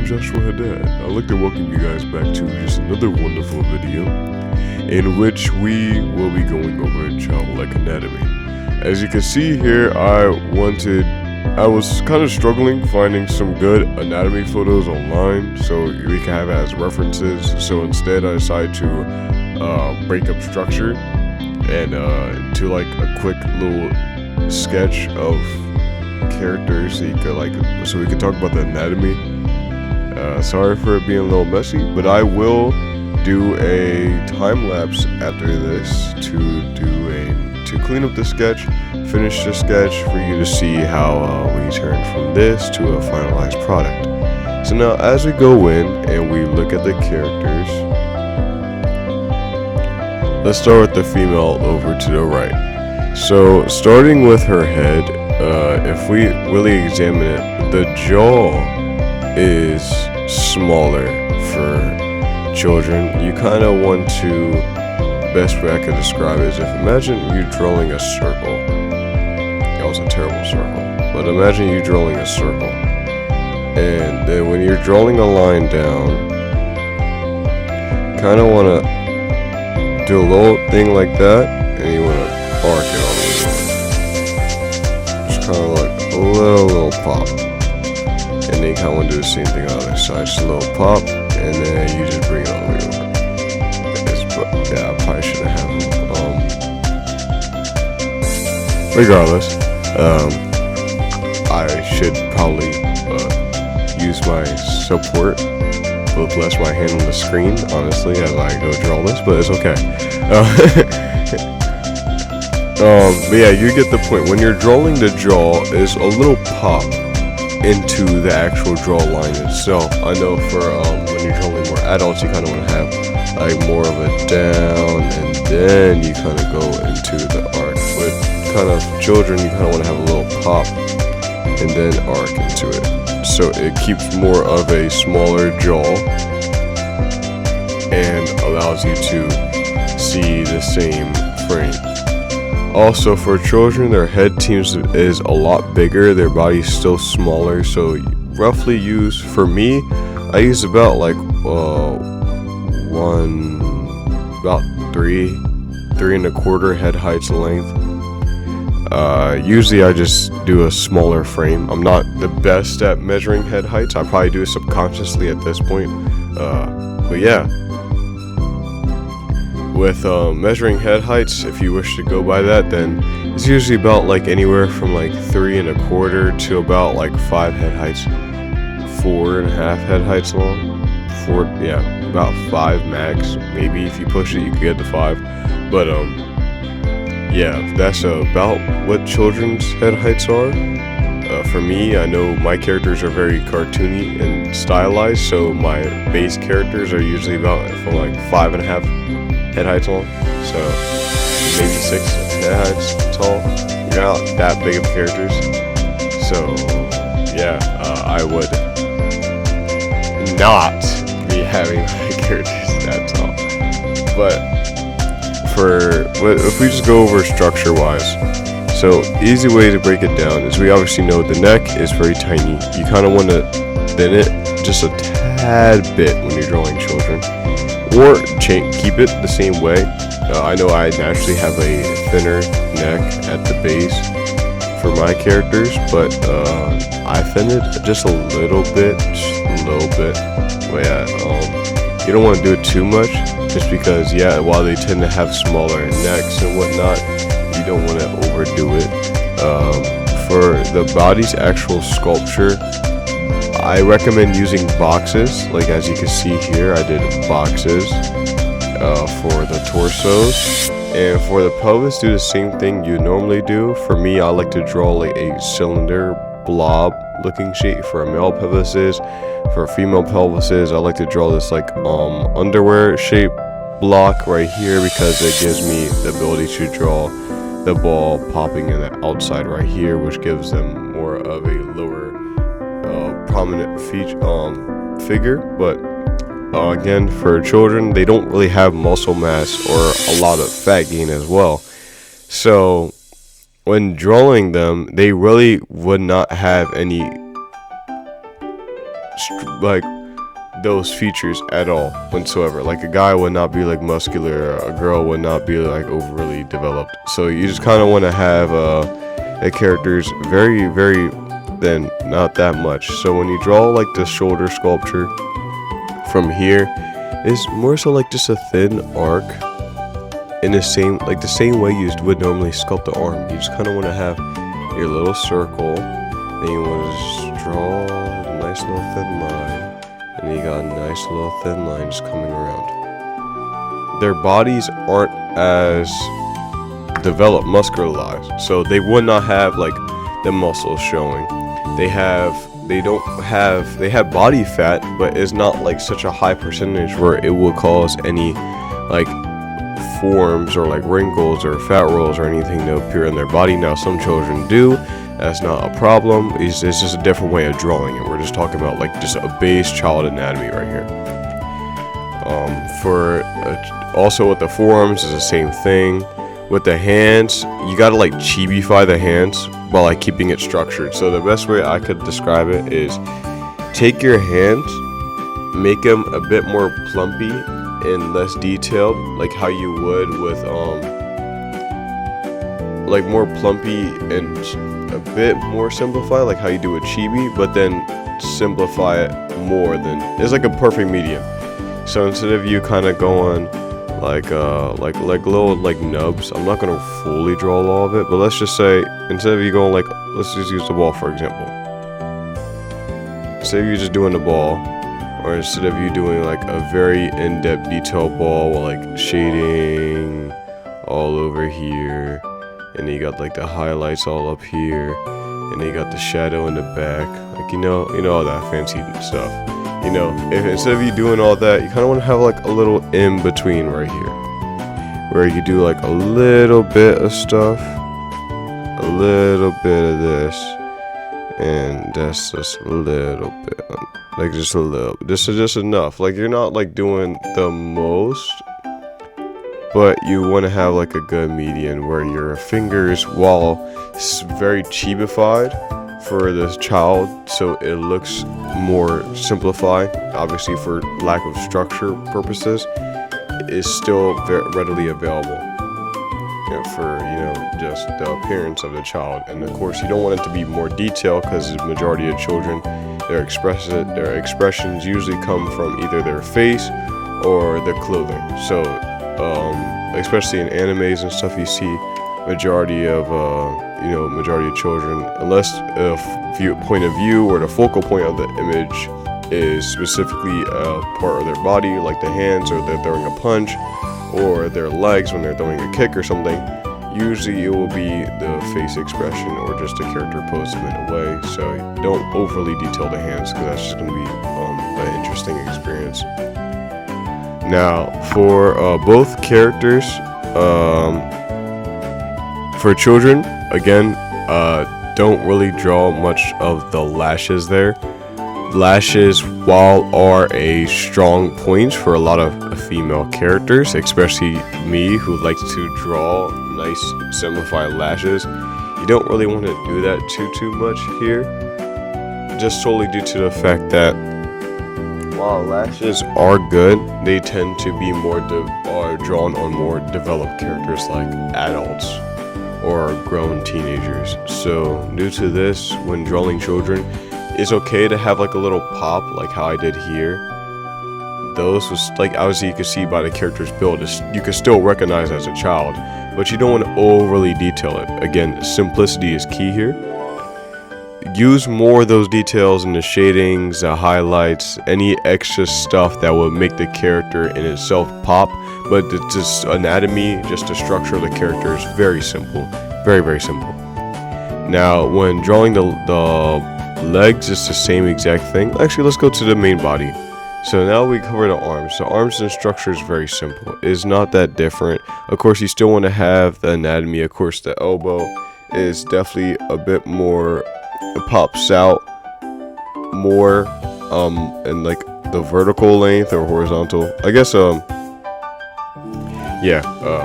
Joshua Haddad. I'd like to welcome you guys back to just another wonderful video in which we will be going over childlike anatomy. As you can see here, I was kind of struggling finding some good anatomy photos online so we can have it as references. So instead I decided to break up structure and do like a quick little sketch of characters so we could talk about the anatomy. Sorry for it being a little messy, but I will do a time lapse after this to clean up the sketch, finish the sketch for you to see how we turn from this to a finalized product. So now as we go in and we look at the characters, let's start with the female over to the right. So starting with her head, if we really examine it, the jaw is smaller for children. You kind of want to, best way I could describe it is imagine you drawing a circle. That was a terrible circle, but imagine you drawing a circle, and then when you're drawing a line down, kind of want to do a little thing like that, and you want to arc it all the way. Just kind of like a little pop, and then you kind of want to do the same thing on the other side, just a little pop, and then you just bring it all the way over. Yeah, I probably shouldn't have regardless, I should probably use my support, but bless my hand on the screen, honestly, as I go draw this, but it's okay. But yeah, you get the point. When you're drawing the jaw, is a little pop into the actual draw line itself. I know for when you're drawing more adults, you kind of want to have like more of a down, and then you kind of go into the arc. With kind of children, you kind of want to have a little pop and then arc into it, so it keeps more of a smaller jaw and allows you to see the same frame. Also for children, their head is a lot bigger, their body's still smaller, so roughly use, for me, I use about like three and a quarter head heights length. Usually I just do a smaller frame. I'm not the best at measuring head heights. I probably do it subconsciously at this point. But yeah, with measuring head heights, if you wish to go by that, then it's usually about like anywhere from like 3 and a quarter to about like 5 head heights, 4.5 head heights long. About 5 max. Maybe if you push it, you could get to 5. But yeah, that's about what children's head heights are. For me, I know my characters are very cartoony and stylized, so my base characters are usually about from like 5.5 head heights long, so maybe 6 head heights tall. You're not that big of characters, so yeah, I would not be having my characters that tall. But if we just go over structure wise, so easy way to break it down is we obviously know the neck is very tiny. You kind of want to thin it just a tad bit when you're drawing children, or keep it the same way. I know I naturally have a thinner neck at the base for my characters, but I thin it just a little bit. But yeah, you don't want to do it too much, just because while they tend to have smaller necks and whatnot, you don't want to overdo it. For the body's actual sculpture, I recommend using boxes. Like as you can see here, I did boxes for the torsos, and for the pelvis, do the same thing you normally do. For me, I like to draw like a cylinder blob looking shape for a male pelvises. For female pelvises, I like to draw this like underwear shape block right here, because it gives me the ability to draw the ball popping in the outside right here, which gives them more of a lower prominent figure. But again, for children, they don't really have muscle mass or a lot of fat gain as well, so when drawing them, they really would not have any those features at all whatsoever. Like a guy would not be like muscular, a girl would not be like overly developed. So you just kind of want to have a character's very, very thin, not that much. So when you draw like the shoulder sculpture from here, it's more so like just a thin arc in the same way you would normally sculpt the arm. You just kind of want to have your little circle, and you want to just draw a nice little thin line. And you got a nice little thin line just coming around. Their bodies aren't as developed muscular-wise, so they would not have like the muscles showing. They have body fat, but it's not like such a high percentage where it will cause any like forms or like wrinkles or fat rolls or anything to appear in their body. Now some children do. That's not a problem. It's just a different way of drawing it. We're just talking about like just a base child anatomy right here. Also with the forearms is the same thing. With the hands, you gotta like chibify the hands while like keeping it structured. So the best way I could describe it is take your hands, make them a bit more plumpy and less detailed, like how you would with like more plumpy and a bit more simplified, like how you do with chibi, but then simplify it more than it's like a perfect medium. So instead of you kind of going like little like nubs, I'm not gonna fully draw all of it, but let's just say instead of you going like, let's just use the ball for example. Instead of you just doing the ball, or instead of you doing like a very in-depth detailed ball with like shading all over here, and then you got like the highlights all up here, and then you got the shadow in the back, like you know all that fancy stuff. If instead of you doing all that, you kind of want to have like a little in between right here, where you do like a little bit of stuff, a little bit of this, and that's just a little bit, like just a little. This is just enough. Like you're not like doing the most, but you want to have like a good median where your fingers, while very chibified for this child, so it looks more simplified, obviously for lack of structure purposes, is still very readily available for just the appearance of the child. And of course you don't want it to be more detailed, because the majority of children, their expressions usually come from either their face or their clothing. So especially in animes and stuff, you see majority of children, unless point of view or the focal point of the image is specifically a part of their body, like the hands, or they're throwing a punch, or their legs when they're throwing a kick or something, usually it will be the face expression or just the character posing in a way. So don't overly detail the hands, because that's just going to be an interesting experience. Now for both characters, for children, again, don't really draw much of the lashes there. Lashes, while are a strong point for a lot of female characters, especially me who likes to draw nice simplified lashes, you don't really want to do that too much here, just solely due to the fact that while lashes are good, they tend to be more drawn on more developed characters like adults or grown teenagers. So due to this, when drawing children, it's okay to have like a little pop, like how I did here. Those was like, obviously you can see by the character's build, you can still recognize as a child, but you don't want to overly detail it. Again, simplicity is key here. Use more of those details in the shadings, the highlights, any extra stuff that will make the character in itself pop. But it's just anatomy, just the structure of the character is very simple, very simple. Now, when drawing the legs, it's the same exact thing. Actually, let's go to the main body. So now we cover the arms. The arms and structure is very simple. It's not that different. Of course, you still want to have the anatomy. Of course, the elbow is definitely a bit more, it pops out more in like the vertical length or horizontal. I guess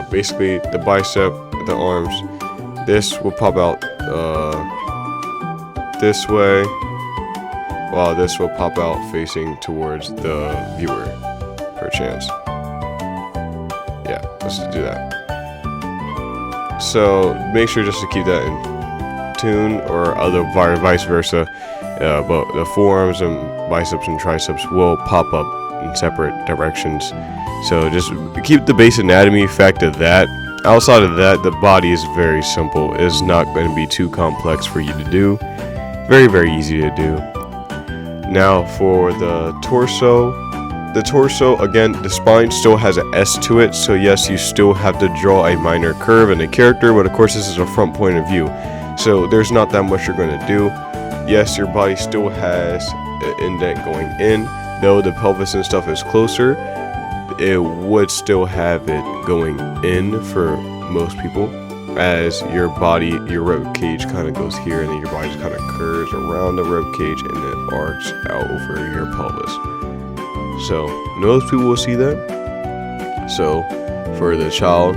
basically the bicep, the arms, this will pop out this way, while this will pop out facing towards the viewer, perchance. Yeah, let's do that. So make sure just to keep that in tune, or other vice versa. But the forearms and biceps and triceps will pop up in separate directions. So just keep the base anatomy fact of that. Outside of that, the body is very simple. It's not going to be too complex for you to do. Very, very easy to do. Now for the torso. The torso, again, the spine still has an S to it. So yes, you still have to draw a minor curve in the character. But of course, this is a front point of view. So there's not that much you're going to do. Yes, your body still has an indent going in. Though the pelvis and stuff is closer, it would still have it going in for most people, as your body, your rib cage kind of goes here, and then your body just kind of curves around the rib cage and then arcs out over your pelvis. So most people will see that. So for the child,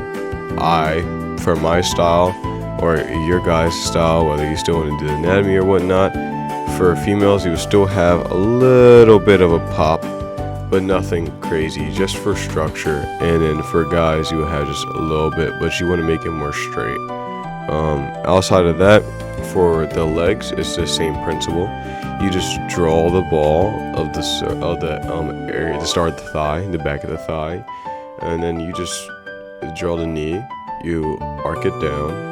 for my style, or your guys' style, whether you still want to do the anatomy or whatnot, for females you will still have a little bit of a pop, but nothing crazy, just for structure. And then for guys, you will have just a little bit, but you want to make it more straight. Outside of that, for the legs, it's the same principle. You just draw the ball of the area, the start of the thigh, the back of the thigh, and then you just draw the knee. You arc it down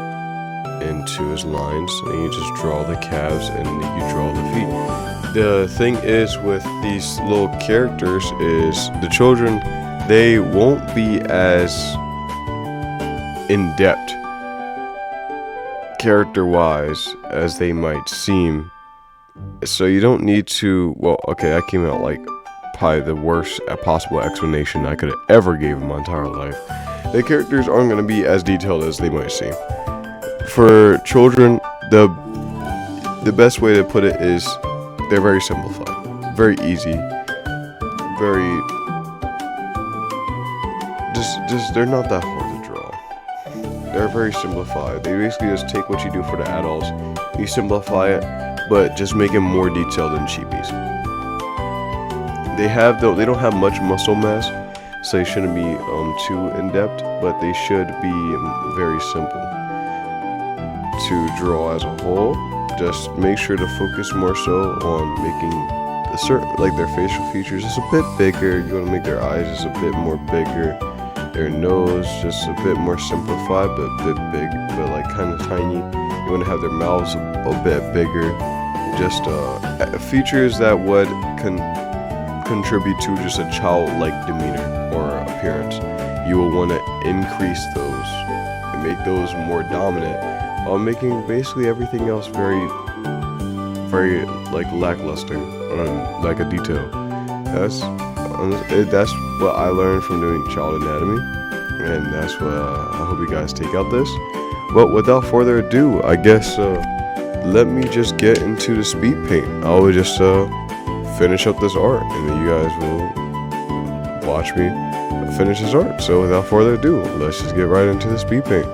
into his lines, and you just draw the calves, and you draw the feet. The thing is with these little characters is the children, they won't be as in-depth character-wise as they might seem. So you don't need to, well, okay, that came out like probably the worst possible explanation I could have ever gave in my entire life. The characters aren't going to be as detailed as they might seem. For children, the best way to put it is they're very simplified, very easy, very just they're not that hard to draw. They're very simplified. They basically just take what you do for the adults, you simplify it, but just make it more detailed than cheapies. They don't have much muscle mass, so they shouldn't be too in depth, but they should be very simple to draw as a whole. Just make sure to focus more so on making their facial features just a bit bigger. You want to make their eyes just a bit more bigger, their nose just a bit more simplified but a bit big, but like kind of tiny. You want to have their mouths a bit bigger. Just features that would contribute to just a childlike demeanor or appearance. You will want to increase those and make those more dominant, while making basically everything else very, very like lackluster, like a detail. That's what I learned from doing child anatomy, and that's what I hope you guys take out this. Well, without further ado, I guess let me just get into the speed paint. I will just finish up this art, and then you guys will watch me finish this art. So without further ado, let's just get right into the speed paint.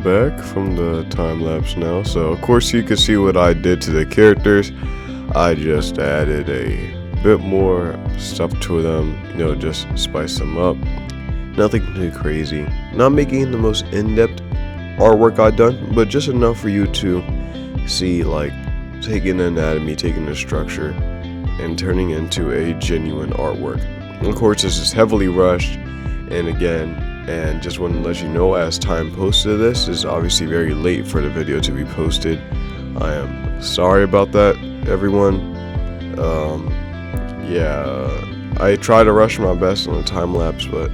I'm back from the time lapse now. So of course you can see what I did to the characters. I just added a bit more stuff to them, just spice them up. Nothing too crazy. Not making the most in-depth artwork I've done, but just enough for you to see, like, taking the anatomy, taking the structure, and turning into a genuine artwork. Of course, this is heavily rushed, and just want to let you know, as time posted, this is obviously very late for the video to be posted. I am sorry about that, everyone. I try to rush my best on the time lapse, but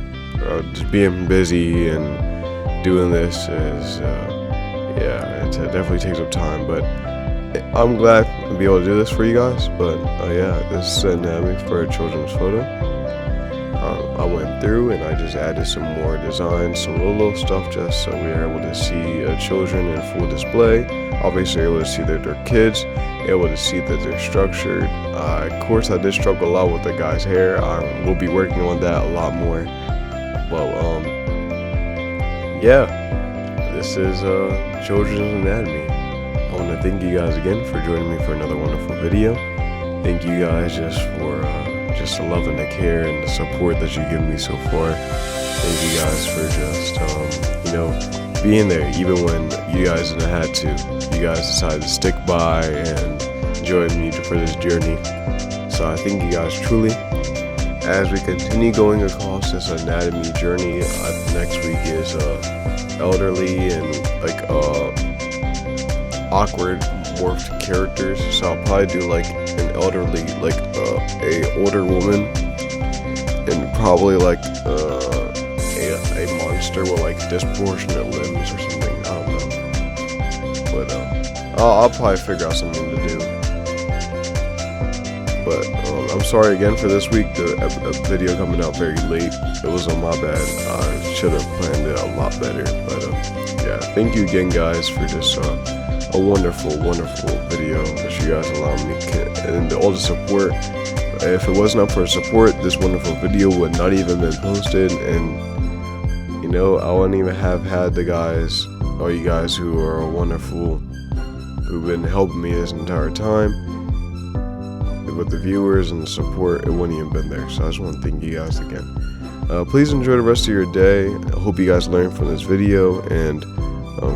just being busy and doing this is, it definitely takes up time. But I'm glad to be able to do this for you guys. But this is anatomy for a children's photo. I went through and I just added some more designs, some little stuff, just so we are able to see children in full display. Obviously, able to see that they're kids, able to see that they're structured. Of course, I did struggle a lot with the guy's hair. We'll be working on that a lot more. Well, this is children's anatomy. I want to thank you guys again for joining me for another wonderful video. Thank you guys just for the love and the care and the support that you give me so far. Thank you guys for just being there even when you guys didn't have to. You guys decided to stick by and join me for this journey. So I thank you guys truly. As we continue going across this anatomy journey, next week is elderly and awkward morphed characters. So I'll probably do like an elderly, a older woman, and probably a monster with disproportionate limbs or something. I don't know, but I'll probably figure out something to do. But I'm sorry again for this week. The video coming out very late. It was on my bad. I should have planned it a lot better. But thank you again, guys, for just a wonderful video that you guys allow me and all the support. If it was not for support, this wonderful video would not even been posted, and I wouldn't even have had all you guys who are wonderful, who've been helping me this entire time. With the viewers and the support, it wouldn't even been there. So I just want to thank you guys again. Please enjoy the rest of your day. I hope you guys learned from this video and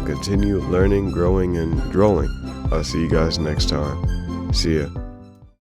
continue learning, growing, and drawing. I'll see you guys next time. See ya.